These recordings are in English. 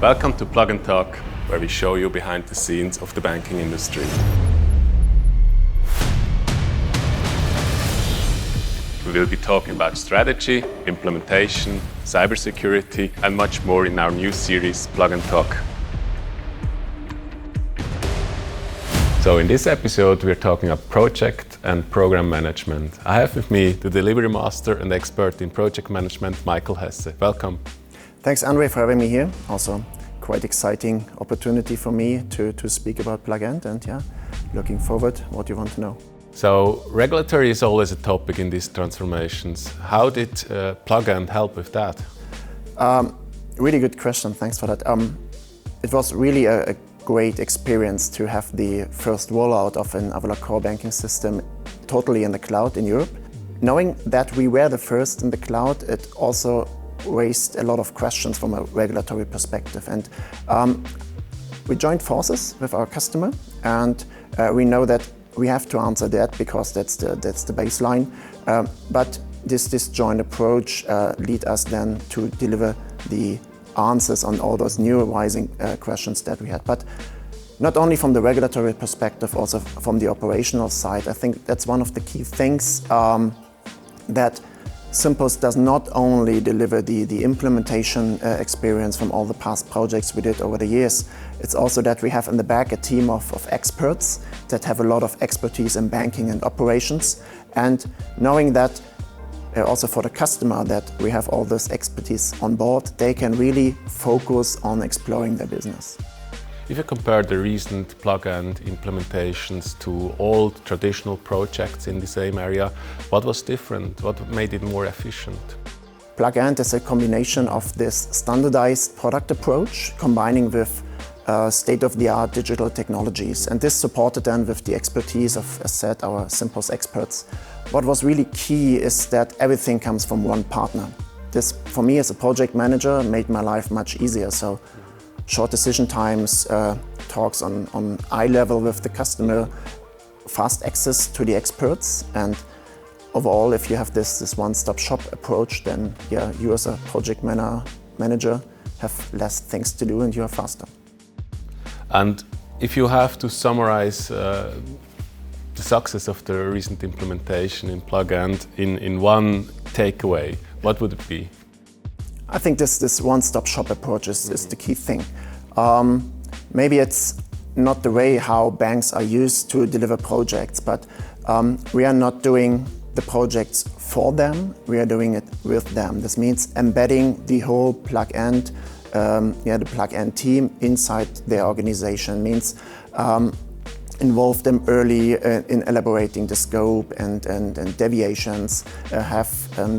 Welcome to Plug and Talk, where we show you behind the scenes of the banking industry. We will be talking about strategy, implementation, cybersecurity, and much more in our new series, Plug and Talk. So in this episode, we're talking about project and program management. I have with me the delivery master and expert in project management, Michael Hesse. Welcome. Thanks, Andre, for having me here. Also, quite exciting opportunity for me to speak about Plug-and, and looking forward what you want to know. So, regulatory is always a topic in these transformations. How did Plug-and help with that? Really good question, thanks for that. It was really a great experience to have the first rollout of an Agile core banking system totally in the cloud in Europe. Knowing that we were the first in the cloud, it also raised a lot of questions from a regulatory perspective, and we joined forces with our customer, and we know that we have to answer that because that's the baseline. But this joint approach lead us then to deliver the answers on all those new arising questions that we had. But not only from the regulatory perspective, also from the operational side, I think that's one of the key things that Simpos does not only deliver the implementation experience from all the past projects we did over the years, it's also that we have in the back a team of experts that have a lot of expertise in banking and operations, and knowing that also for the customer that we have all this expertise on board, they can really focus on exploring their business. If you compare the recent Plug-and implementations to old traditional projects in the same area, what was different? What made it more efficient? Plug-and is a combination of this standardized product approach combining with state-of-the-art digital technologies, and this supported then with the expertise of, as said, our Simpos experts. What was really key is that everything comes from one partner. This, for me as a project manager, made my life much easier. So short decision times, talks on eye level with the customer, fast access to the experts, and overall, if you have this one-stop shop approach, then you as a project manager have less things to do and you are faster. And if you have to summarize the success of the recent implementation in Plug-and in one takeaway, what would it be? I think this one-stop shop approach is the key thing. Maybe it's not the way how banks are used to deliver projects, but we are not doing the projects for them, we are doing it with them. This means embedding the whole Plug-and, the Plug-and team inside their organization, means involve them early in elaborating the scope and deviations, have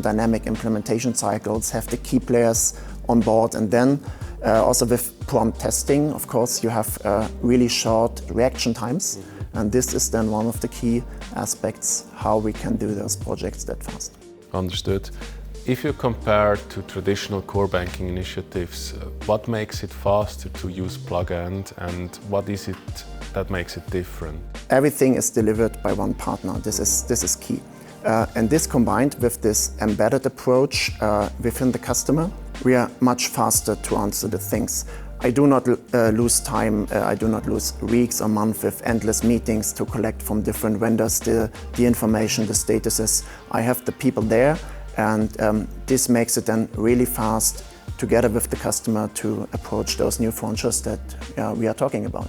dynamic implementation cycles, have the key players on board, and then also with prompt testing, of course, you have really short reaction times, and this is then one of the key aspects how we can do those projects that fast. Understood. If you compare to traditional core banking initiatives, what makes it faster to use Plug-and, and what is it that makes it different? Everything is delivered by one partner. This is key. And this combined with this embedded approach within the customer, we are much faster to answer the things. I do not lose time, I do not lose weeks or months with endless meetings to collect from different vendors the information, the statuses. I have the people there, and this makes it then really fast together with the customer to approach those new frontiers that we are talking about.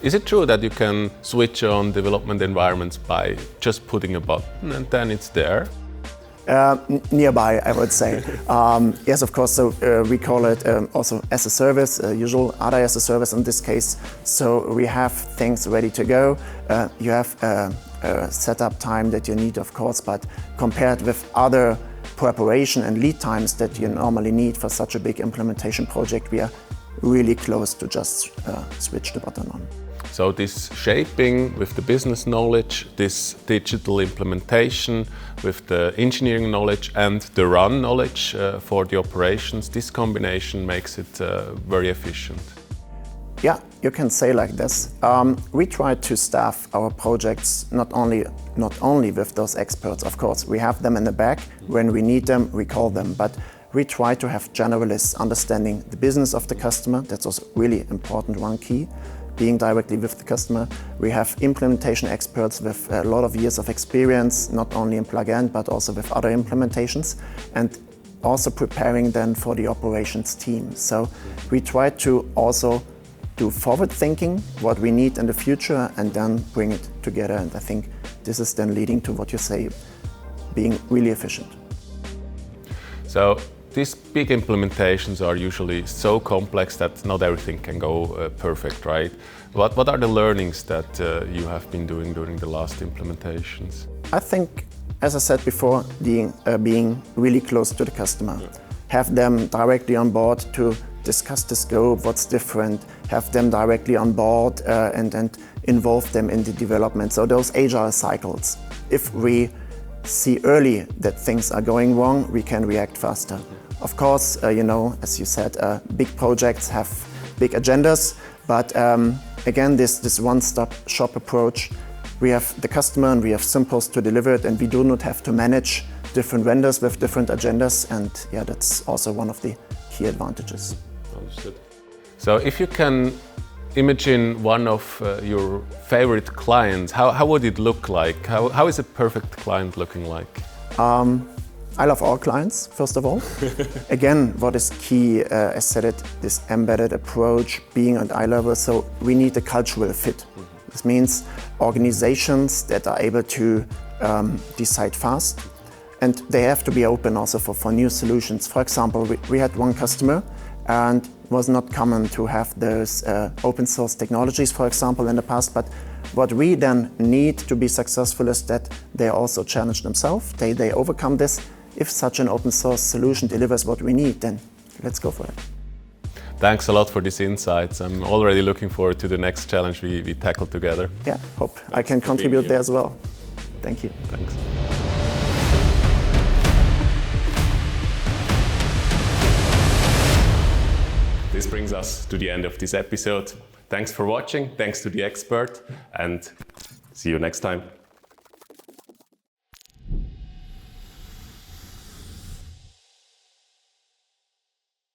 Is it true that you can switch on development environments by just putting a button and then it's there? Nearby, I would say. Yes, of course, so we call it also as a service, usual ADA as a service in this case. So we have things ready to go. You have a setup time that you need, of course, but compared with other preparation and lead times that you normally need for such a big implementation project, we are really close to just switch the button on. So this shaping with the business knowledge, this digital implementation with the engineering knowledge and the run knowledge for the operations, this combination makes it very efficient. Yeah, you can say like this. We try to staff our projects not only with those experts, of course. We have them in the back. When we need them, we call them. But we try to have generalists understanding the business of the customer. That's also really important, one key, being directly with the customer. We have implementation experts with a lot of years of experience, not only in plug-and, but also with other implementations, and also preparing them for the operations team. So we try to also do forward thinking, what we need in the future, and then bring it together. And I think this is then leading to what you say, being really efficient. So these big implementations are usually so complex that not everything can go perfect, right? What are the learnings that you have been doing during the last implementations? I think, as I said before, being really close to the customer, have them directly on board to discuss the scope, what's different, have them directly on board and involve them in the development. So those agile cycles, if we see early that things are going wrong, we can react faster. Of course, as you said, big projects have big agendas, but again, this one-stop shop approach, we have the customer and we have Simpos to deliver it, and we do not have to manage different vendors with different agendas, and yeah, that's also one of the key advantages. Understood. So if you can imagine one of your favorite clients, how would it look like? How is a perfect client looking like? I love all clients, first of all. Again, what is key, I said it, this embedded approach, being at eye level, so we need a cultural fit. This means organizations that are able to decide fast, and they have to be open also for new solutions. For example, we had one customer, and it was not common to have those open source technologies, for example, in the past, but what we then need to be successful is that they also challenge themselves, they overcome this. If such an open source solution delivers what we need, then let's go for it. Thanks a lot for these insights. I'm already looking forward to the next challenge we tackle together. Yeah, hope I can contribute there as well. Thank you. Thanks. This brings us to the end of this episode. Thanks for watching, thanks to the expert, and see you next time.